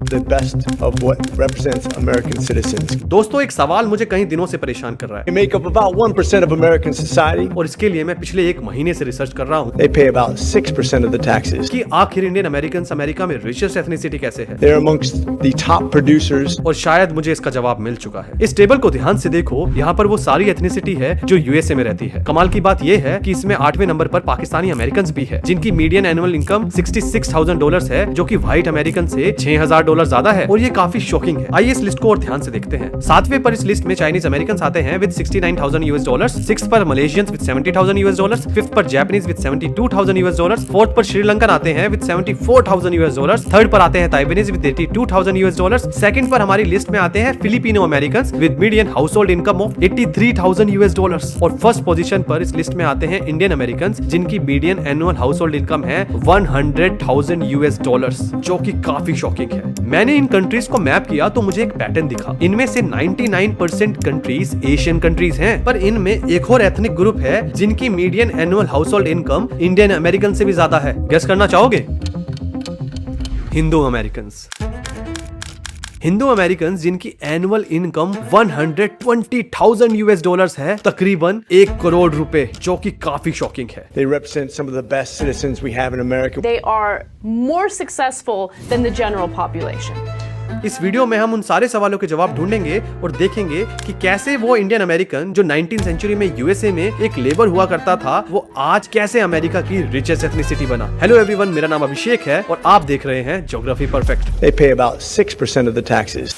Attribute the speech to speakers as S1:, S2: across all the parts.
S1: the best of what represents American citizens.
S2: दोस्तों, एक सवाल मुझे कई दिनों से परेशान कर रहा है
S1: They make up about 1% of American society.
S2: और इसके लिए मैं पिछले एक महीने से रिसर्च कर रहा हूँ
S1: They pay about 6% of the taxes.
S2: कि आखिर इंडियन अमेरिकन अमेरिका में रिचेस्ट एथनिसिटी कैसे है
S1: They're amongst the top producers.
S2: और शायद मुझे इसका जवाब मिल चुका है। इस टेबल को ध्यान से देखो, यहाँ पर वो सारी एथनिसिटी है जो यूएसए में रहती है। कमाल की बात ये है कि इसमें 8वें नंबर पर पाकिस्तानी अमेरिकन भी है, जिनकी मीडियन एनुअल इनकम $66,000 है, जो कि व्हाइट अमेरिकन से $6,000 ज्यादा है और ये काफी शॉकिंग है। आइए इस लिस्ट को और ध्यान से देखते हैं। 7वें पर इस लिस्ट में चाइनीज अमेरिकन आते हैं विद $69,000, 6th पर मलेशियंस विद $70,000, 5th पर जापानीज विद $72,000, 4th पर श्रीलंकन आते हैं विद $74,000, 3rd पर आते हैं ताइवानीज विद $82,000, 2nd पर हमारी लिस्ट में आते हैं Filipino American with median house hold income of $83,000 और फर्स्ट पोजीशन पर इस लिस्ट में आते हैं इंडियन अमेरिकन जिनकी median annual house hold income है $100,000, जो कि काफी शॉकिंग है। मैंने इन कंट्रीज को मैप किया तो मुझे एक पैटर्न दिखा। इनमें से 99% कंट्रीज एशियन कंट्रीज हैं, पर इनमें एक और एथनिक ग्रुप है जिनकी median annual house hold income Indian American से भी ज्यादा है। गेस करना चाहोगे? हिंदू अमेरिकन। हिंदू अमेरिकन जिनकी एनुअल इनकम $120,000 है, तकरीबन 1 करोड़ रुपए, जो कि काफी शॉकिंग है।
S1: They represent some of the best citizens we have in America.
S3: They are more successful than the general population.
S2: इस वीडियो में हम उन सारे सवालों के जवाब ढूंढेंगे और देखेंगे कि कैसे वो इंडियन अमेरिकन जो 19th सेंचुरी में यूएसए में एक लेबर हुआ करता था, वो आज कैसे अमेरिका की रिचेस्ट एथनिसिटी बना। हेलो एवरीवन, मेरा नाम अभिषेक है और आप देख रहे हैं geography perfect.
S1: They pay about 6% of the taxes.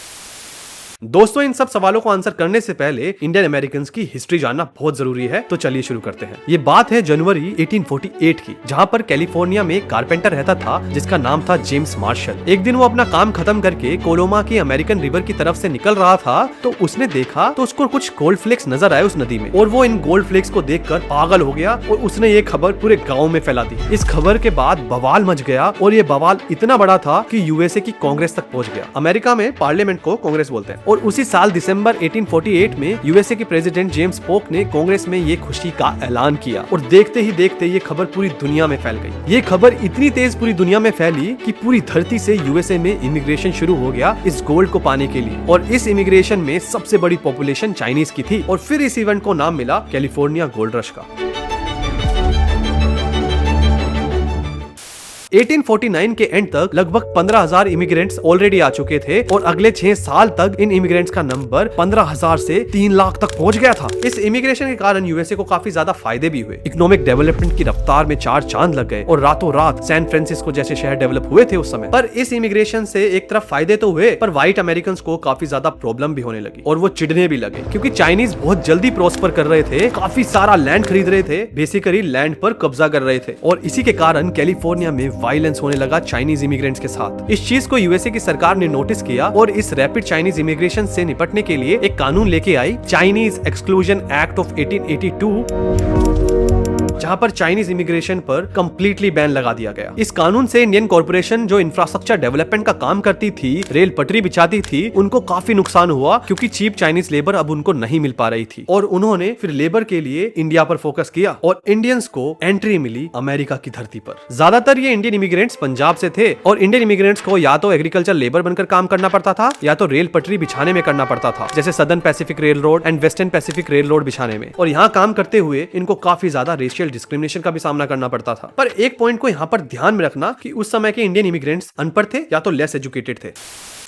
S2: दोस्तों, इन सब सवालों को आंसर करने से पहले इंडियन अमेरिकन की हिस्ट्री जानना बहुत जरूरी है, तो चलिए शुरू करते हैं। ये बात है जनवरी 1848 की, जहाँ पर कैलिफोर्निया में एक कारपेंटर रहता था जिसका नाम था जेम्स मार्शल। एक दिन वो अपना काम खत्म करके कोलोमा की अमेरिकन रिवर की तरफ से निकल रहा था, तो उसने देखा तो उसको कुछ गोल्ड फ्लेक्स नजर आए उस नदी में, और वो इन गोल्ड फ्लेक्स को देखकर पागल हो गया और उसने ये खबर पूरे गाँव में फैला दी। इस खबर के बाद बवाल मच गया और ये बवाल इतना बड़ा था कि यूएसए की कांग्रेस तक पहुंच गया। अमेरिका में पार्लियामेंट को कांग्रेस बोलते हैं, और उसी साल दिसंबर 1848 में यूएसए के प्रेसिडेंट जेम्स पोक ने कांग्रेस में ये खुशी का ऐलान किया और देखते ही देखते ये खबर पूरी दुनिया में फैल गई। ये खबर इतनी तेज पूरी दुनिया में फैली कि पूरी धरती से यूएसए में इमिग्रेशन शुरू हो गया इस गोल्ड को पाने के लिए, और इस इमिग्रेशन में सबसे बड़ी पॉपुलेशन चाइनीज की थी, और फिर इस इवेंट को नाम मिला कैलिफोर्निया गोल्ड रश का। 1849 के एंड तक लगभग 15,000 इमिग्रेंट्स ऑलरेडी आ चुके थे और अगले 6 साल तक इन इमिग्रेंट्स का नंबर 15,000 से 3 लाख तक पहुंच गया था। इस इमिग्रेशन के कारण यूएसए को काफी ज्यादा फायदे भी हुए। इकोनॉमिक डेवलपमेंट की रफ्तार में 4 चांद लग गए और रातों रात सैन फ्रांसिस्को जैसे शहर डेवलप हुए थे उस समय। पर इस इमिग्रेशन से एक तरफ फायदे तो हुए, पर व्हाइट अमेरिकन को काफी ज्यादा प्रॉब्लम भी होने लगी और वो चिढ़ने भी लगे, क्योंकि चाइनीज बहुत जल्दी प्रॉस्पर कर रहे थे, काफी सारा लैंड खरीद रहे थे, बेसिकली लैंड पर कब्जा कर रहे थे, और इसी के कारण कैलिफोर्निया में वायलेंस होने लगा चाइनीज इमिग्रेंट्स के साथ। इस चीज को यूएसए की सरकार ने नोटिस किया और इस रैपिड चाइनीज इमिग्रेशन से निपटने के लिए एक कानून लेके आई, चाइनीज एक्सक्लूजन एक्ट ऑफ 1882, जहां पर चाइनीज इमिग्रेशन पर कंप्लीटली बैन लगा दिया गया। इस कानून से इंडियन कॉर्पोरेशन जो इंफ्रास्ट्रक्चर डेवलपमेंट का काम करती थी, रेल पटरी बिछाती थी, उनको काफी नुकसान हुआ, क्योंकि चीप चाइनीज लेबर अब उनको नहीं मिल पा रही थी, और उन्होंने फिर लेबर के लिए इंडिया पर फोकस किया और इंडियंस को एंट्री मिली अमेरिका की धरती पर। ज्यादातर ये इंडियन इमिग्रेंट्स पंजाब से थे, और इंडियन इमिग्रेंट्स को या तो एग्रीकल्चर लेबर बनकर काम करना पड़ता था या तो रेल पटरी बिछाने में करना पड़ता था, जैसे southern Pacific rail road and western Pacific rail road बिछाने में, और यहाँ काम करते हुए इनको काफी ज्यादा रेशियल डिस्क्रिमिनेशन का भी सामना करना पड़ता था। पर एक पॉइंट को यहाँ पर ध्यान में रखना कि उस समय के इंडियन इमिग्रेंट्स अनपढ़ थे या तो लेस एजुकेटेड थे।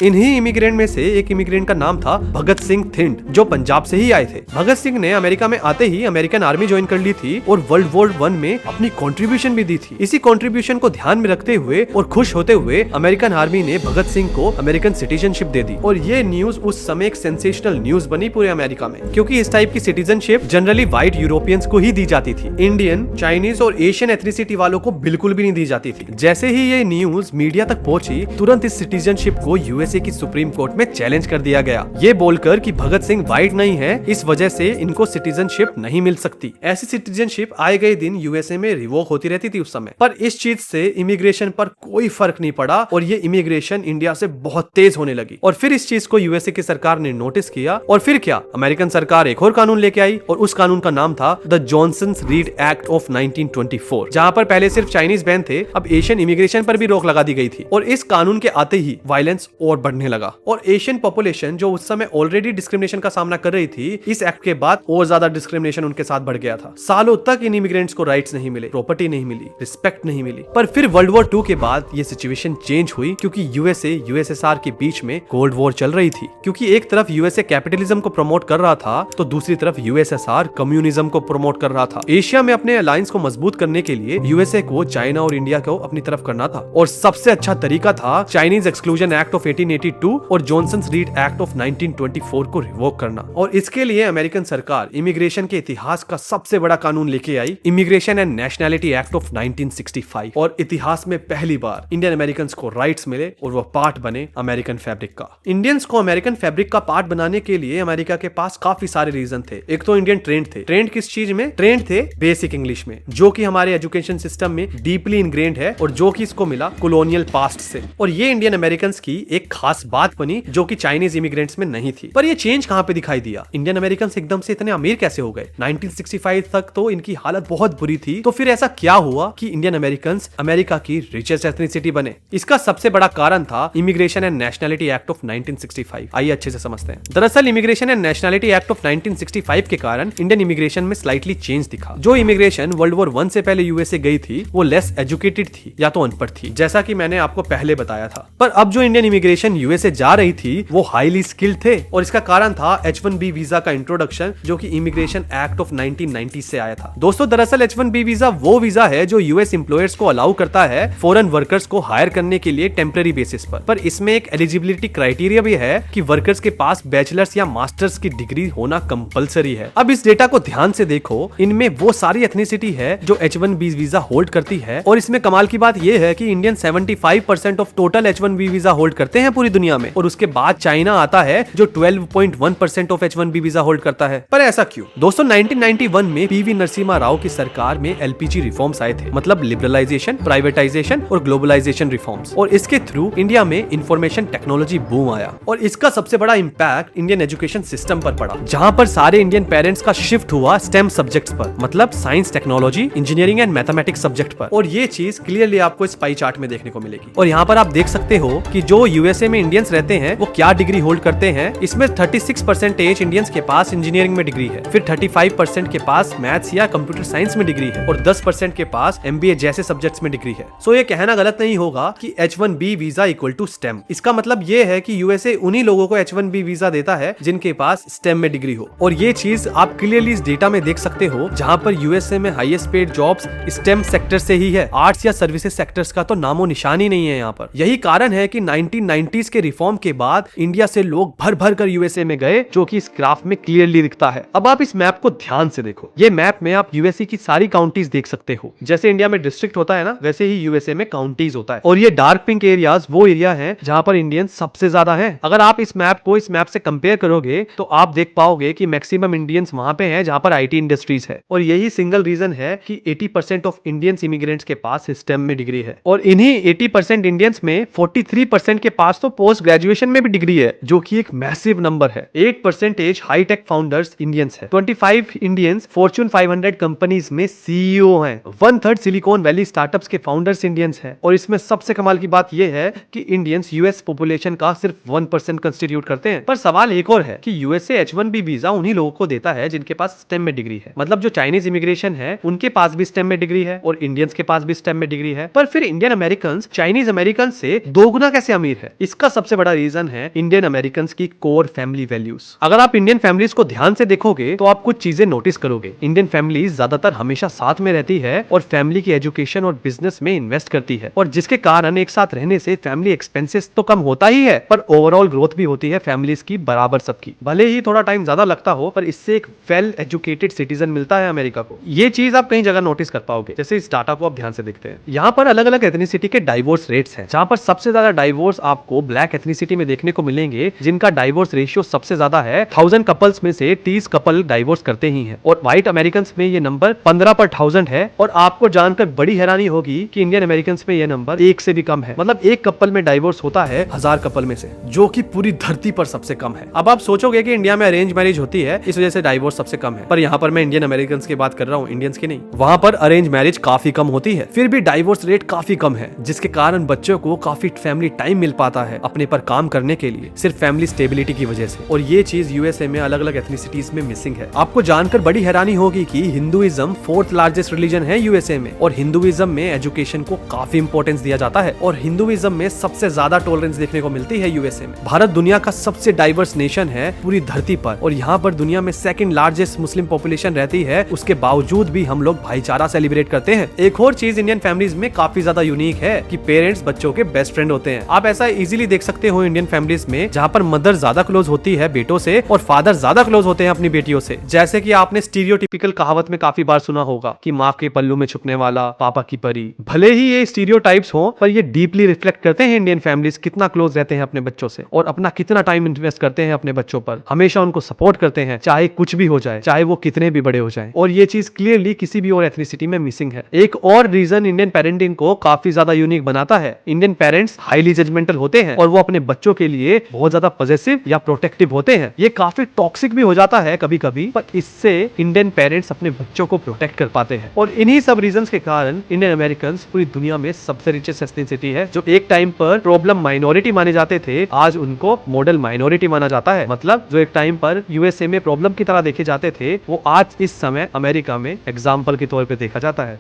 S2: इन्हीं इमिग्रेंट में से एक इमिग्रेंट का नाम था भगत सिंह थिंड, जो पंजाब से ही आए थे। भगत सिंह ने अमेरिका में आते ही अमेरिकन आर्मी ज्वाइन कर ली थी और वर्ल्ड वॉर 1 में अपनी कंट्रीब्यूशन भी दी थी। इसी कंट्रीब्यूशन को ध्यान में रखते हुए और खुश होते हुए अमेरिकन आर्मी ने भगत सिंह को अमेरिकन सिटीजनशिप दे दी, और ये न्यूज उस समय एक सेंसेशनल न्यूज बनी पूरे अमेरिका में, क्योंकि इस टाइप की सिटीजनशिप जनरली व्हाइट यूरोपियंस को ही दी जाती थी, इंडियन, चाइनीज और एशियन एथनिसिटी वालों को बिल्कुल भी नहीं दी जाती थी। जैसे ही ये न्यूज मीडिया तक पहुंची, तुरंत इस सिटीजनशिप को यूएस यूएसए की सुप्रीम कोर्ट में चैलेंज कर दिया गया, ये बोलकर कि भगत सिंह व्हाइट नहीं है, इस वजह से इनको सिटीजनशिप नहीं मिल सकती। ऐसी सिटीजनशिप आए गए दिन यूएसए में रिवोक होती रहती थी उस समय, पर इस चीज से इमिग्रेशन पर कोई फर्क नहीं पड़ा और ये इमिग्रेशन इंडिया से बहुत तेज होने लगी। और फिर इस चीज को यूएसए की सरकार ने नोटिस किया और फिर क्या, अमेरिकन सरकार एक और कानून लेके आई और उस कानून का नाम था द जॉनसन-रीड एक्ट ऑफ 1924, जहां पर पहले सिर्फ चाइनीज बैन थे, अब एशियन इमिग्रेशन पर भी रोक लगा दी गई थी। और इस कानून के आते ही वायलेंस और बढ़ने लगा और एशियन पॉपुलेशन जो उस समय ऑलरेडी डिस्क्रिमिनेशन का सामना कर रही थी, इस एक्ट के बाद और ज्यादा डिस्क्रिमिनेशन उनके साथ बढ़ गया था। सालों तक इन इमिग्रेंट्स को राइट्स नहीं मिले, प्रॉपर्टी नहीं मिली, रिस्पेक्ट नहीं मिली। पर फिर वर्ल्ड वॉर 2 के बाद ये सिचुएशन चेंज हुई क्योंकि यूएसए यूएसएसआर के बीच में कोल्ड वॉर चल रही थी। क्योंकि एक तरफ यूएसए कैपिटलिज्म को प्रमोट कर रहा था तो दूसरी तरफ यूएसएसआर कम्युनिज्म को प्रमोट कर रहा था। एशिया में अपने अलायंस को मजबूत करने के लिए यूएसए को चाइना और इंडिया को अपनी तरफ करना था और सबसे अच्छा तरीका था चाइनीज एक्सक्लूजन एक्ट ऑफ 1882 और जॉनसन-रीड एक्ट ऑफ 1924 को रिवोक करना। और इसके लिए अमेरिकन सरकार इमिग्रेशन के इतिहास का सबसे बड़ा कानून लेके आई, immigration and nationality act of 1965। और इतिहास में पहली बार इंडियन अमेरिकन को राइट्स मिले और वो पार्ट बने अमेरिकन फैब्रिक का। इंडियंस को अमेरिकन फैब्रिक का पार्ट बनाने के लिए अमेरिका के पास काफी सारे रीजन थे। एक तो इंडियन ट्रेंड थे। ट्रेंड किस चीज में? ट्रेंड थे बेसिक इंग्लिश में, जो कि हमारे एजुकेशन सिस्टम में डीपली इनग्रेन्ड है और जो कि इसको मिला कॉलोनियल पास्ट से। और ये इंडियन अमेरिकन की एक खास बात बनी जो कि चाइनीज इमिग्रेंट्स में नहीं थी। पर ये चेंज कहां पे दिखाई दिया? इंडियन अमेरिकन एकदम से इतने अमीर कैसे हो गए? 1965 तक तो इनकी हालत बहुत बुरी थी। तो फिर ऐसा क्या हुआ कि इंडियन अमेरिकन अमेरिका की रिचेस्ट एथनिसिटी बने? इसका सबसे बड़ा कारण था immigration and nationality act of 1965। आइए अच्छे से समझते हैं। दरअसल immigration and nationality act of 1965 के कारण इंडियन इमिग्रेशन में स्लाइटली चेंज दिखा। जो इमिग्रेशन वर्ल्ड वॉर 1 से पहले यूएसए गई थी वो लेस एजुकेटेड थी या तो अनपढ़ थी, जैसा कि मैंने आपको पहले बताया था। पर अब जो इंडियन इमिग्रेशन यूएसए जा रही थी वो हाईली स्किल्ड थे और इसका कारण था H1B वीजा का इंट्रोडक्शन जो कि इमिग्रेशन एक्ट ऑफ 1990 से आया था। दोस्तों दरअसल H1B वीजा वो वीजा है जो यूएस एम्प्लॉयर्स को अलाउ करता है फॉरेन वर्कर्स को हायर करने के लिए टेम्पररी बेसिस पर इसमें एक एलिजिबिलिटी क्राइटेरिया भी है कि वर्कर्स के पास बैचलर्स या मास्टर्स की डिग्री होना कंपलसरी है। अब इस डेटा को ध्यान से देखो, इनमें वो सारी एथनिसिटी है जो H1B वीजा होल्ड करती है और इसमें कमाल की बात यह है कि Indian 75% of total H1B visa hold करते हैं पूरी दुनिया में और उसके बाद चाइना आता है जो 12.1% ऑफ H1B वीजा होल्ड करता है। पर ऐसा क्यों? दोस्तों 1991 में पीवी नरसिम्हा राव की सरकार में एलपीजी रिफॉर्म्स आए थे, मतलब लिबरलाइजेशन, प्राइवेटाइजेशन और ग्लोबलाइजेशन रिफॉर्म्स। और इसके थ्रू इंडिया में इंफॉर्मेशन टेक्नोलॉजी बूम आया और इसका सबसे बड़ा इंपैक्ट इंडियन एजुकेशन सिस्टम पर पड़ा, जहां पर सारे इंडियन पेरेंट्स का शिफ्ट हुआ स्टेम सब्जेक्ट्स पर, मतलब science, technology, engineering and mathematics subject पर। और ये चीज क्लियरली आपको इस पाई चार्ट में देखने को मिलेगी। और यहाँ पर आप देख सकते हो कि जो यूएसए में इंडियंस रहते हैं वो क्या डिग्री होल्ड करते हैं। इसमें 36% इंडियंस के पास इंजीनियरिंग में डिग्री है, फिर 35% के पास मैथ्स या कंप्यूटर साइंस में डिग्री है और 10% के पास एमबीए जैसे सब्जेक्ट्स में डिग्री है। सो ये कहना गलत नहीं होगा कि H1B visa equal to stem. इसका मतलब ये है कि यूएसए उन्हीं लोगों को H1B वीजा देता है जिनके पास स्टेम में डिग्री हो। और ये चीज आप क्लियरली इस डेटा में देख सकते हो, जहां पर यूएसए में highest paid jobs stem sector से ही है। आर्ट्स या सर्विसेज सेक्टर्स का तो नामो निशान ही नहीं है यहाँ पर। यही कारण है कि 1990s के रिफॉर्म के बाद इंडिया से लोग भर भर कर यूएसए में गए, जो कि इस ग्राफ में क्लियरली दिखता है। अब आप इस मैप को ध्यान से देखो। ये मैप में आप यूएसए की सारी काउंटीज देख सकते हो। जैसे इंडिया में डिस्ट्रिक्ट होता है ना, वैसे ही यूएसए में काउंटीज होता है। और ये डार्क पिंक एरियाज वो एरिया है जहां पर इंडियंस सबसे ज्यादा हैं। अगर आप इस मैप को इस मैप से कंपेयर करोगे तो आप देख पाओगे कि मैक्सिमम इंडियंस वहां पे हैं जहां पर आईटी इंडस्ट्रीज है। और यही सिंगल रीजन है कि 80% ऑफ इंडियंस इमिग्रेंट्स के पास स्टेम में डिग्री है। और इन्हीं 80% इंडियंस में 43% के पास तो पोस्ट ग्रेजुएशन में भी डिग्री है, जो कि एक मैसिव नंबर है। 8% हाईटेक फाउंडर्स इंडियंस है। 25 इंडियंस फॉर्च्यून 500 कंपनीज में सीईओ हैं। 1/3 सिलिकॉन वैली स्टार्टअप्स के फाउंडर्स इंडियंस हैं। और इसमें सबसे कमाल की बात यह है कि इंडियंस यूएस पॉपुलेशन का सिर्फ 1% कंस्टिट्यूट करते हैं। पर सवाल एक और है कि यूएसए H1B वीजा उन्हीं लोगों को देता है जिनके पास स्टेम में डिग्री है। मतलब जो चाइनीज इमिग्रेशन है उनके पास भी स्टेम में डिग्री है और इंडियंस के पास भी स्टेम में डिग्री है। पर फिर इंडियन अमेरिकन चाइनीज अमेरिकन से दोगुना कैसे अमीर है? इसका सबसे बड़ा रीजन है इंडियन अमेरिकन की कोर फैमिली वैल्यूज। अगर आप इंडियन फैमिलीज को ध्यान से देखोगे तो आप कुछ चीजें नोटिस करोगे। इंडियन फैमिलीज ज्यादातर हमेशा साथ में रहती है और फैमिली की एजुकेशन और बिजनेस में इन्वेस्ट करती है, और जिसके कारण एक साथ रहने से फैमिली एक्सपेंसेस तो कम होता ही है, पर ओवरऑल ग्रोथ भी होती है फैमिलीज की बराबर सबकी। भले ही थोड़ा टाइम ज्यादा लगता हो, पर इससे एक वेल एजुकेटेड सिटीजन मिलता है अमेरिका को। ये चीज आप कई जगह नोटिस कर पाओगे। जैसे इस डाटा को आप ध्यान से देखते हैं, यहाँ पर अलग अलग एथनिसिटी के डाइवोर्स रेट्स हैं, जहाँ पर सबसे ज्यादा डाइवोर्स आपको आपको ब्लैक एथनिसिटी में देखने को मिलेंगे जिनका डाइवोर्स रेशियो सबसे ज्यादा है। 1000 कपल्स में से 30 कपल डाइवोर्स करते ही हैं और व्हाइट अमेरिकन में ये नंबर 15 पर 1000 है। और आपको जानकर बड़ी हैरानी होगी कि इंडियन अमेरिकन में ये नंबर 1 से भी कम है। मतलब एक कपल में डाइवोर्स होता है 1000 कपल में से, जो कि पूरी धरती पर सबसे कम है। अब आप सोचोगे कि इंडिया में अरेंज मैरिज होती है इस वजह से डाइवोर्स सबसे कम है, पर यहाँ पर मैं इंडियन अमेरिकन की बात कर रहा हूँ, इंडियंस की नहीं। वहां पर अरेंज मैरिज काफी कम होती है, फिर भी डाइवोर्स रेट काफी कम है, जिसके कारण बच्चों को काफी फैमिली टाइम मिल पाता है अपने पर काम करने के लिए, सिर्फ फैमिली स्टेबिलिटी की वजह से। और ये चीज यूएसए में अलग अलग एथनिसिटीज में मिसिंग है। आपको जानकर बड़ी हैरानी होगी कि हिंदुइज्म 4th लार्जेस्ट रिलीजन है यूएसए में, और हिंदुइज्म में एजुकेशन को काफी इंपॉर्टेंस दिया जाता है, और हिंदुइज्म में सबसे ज्यादा टॉलरेंस देखने को मिलती है यूएसए में। भारत दुनिया का सबसे डाइवर्स नेशन है पूरी धरती पर, और यहाँ पर दुनिया में 2nd लार्जेस्ट मुस्लिम पॉपुलेशन रहती है, उसके बावजूद भी हम लोग भाईचारा सेलिब्रेट करते हैं। एक और चीज इंडियन फैमिलीज में काफी ज्यादा यूनिक है कि पेरेंट्स बच्चों के बेस्ट फ्रेंड होते हैं। आप ऐसा इजीली देख सकते हो इंडियन फैमिलीज में, जहाँ पर मदर ज्यादा क्लोज होती है बेटों से और फादर ज्यादा क्लोज होते हैं अपनी बेटियों से। जैसे कि आपने स्टीरियोटिपिकल कहावत में काफी बार सुना होगा कि माँ के पल्लू में छुपने वाला पापा की परी। भले ही ये स्टीरियोटाइप्स हो, पर ये डीपली रिफ्लेक्ट करते हैं इंडियन फैमिलीज कितना क्लोज रहते हैं अपने बच्चों से और अपना कितना टाइम इन्वेस्ट करते हैं अपने बच्चों पर, हमेशा उनको सपोर्ट करते हैं चाहे कुछ भी हो जाए, चाहे वो कितने भी बड़े हो जाए। और ये चीज क्लियरली किसी भी और एथनिसिटी में मिसिंग है। एक और रीजन इंडियन पेरेंटिंग को काफी ज्यादा यूनिक बनाता है, इंडियन पेरेंट्स हाईली जजमेंटल होते हैं और वो अपने बच्चों के लिए बहुत ज्यादा पॉजिटिव या प्रोटेक्टिव होते हैं। ये काफी टॉक्सिक भी हो जाता है कभी कभी, पर इससे इंडियन पेरेंट्स अपने बच्चों को प्रोटेक्ट कर पाते हैं। और इन्हीं सब रीजंस के कारण इंडियन अमेरिकन पूरी दुनिया में सबसे रिचेस्ट एथनिसिटी है। जो एक टाइम पर प्रॉब्लम माइनॉरिटी माने जाते थे, आज उनको मॉडल माइनॉरिटी माना जाता है। मतलब जो एक टाइम पर यूएसए में प्रॉब्लम की तरह देखे जाते थे, वो आज इस समय अमेरिका में एग्जाम्पल के तौर पर देखा जाता है।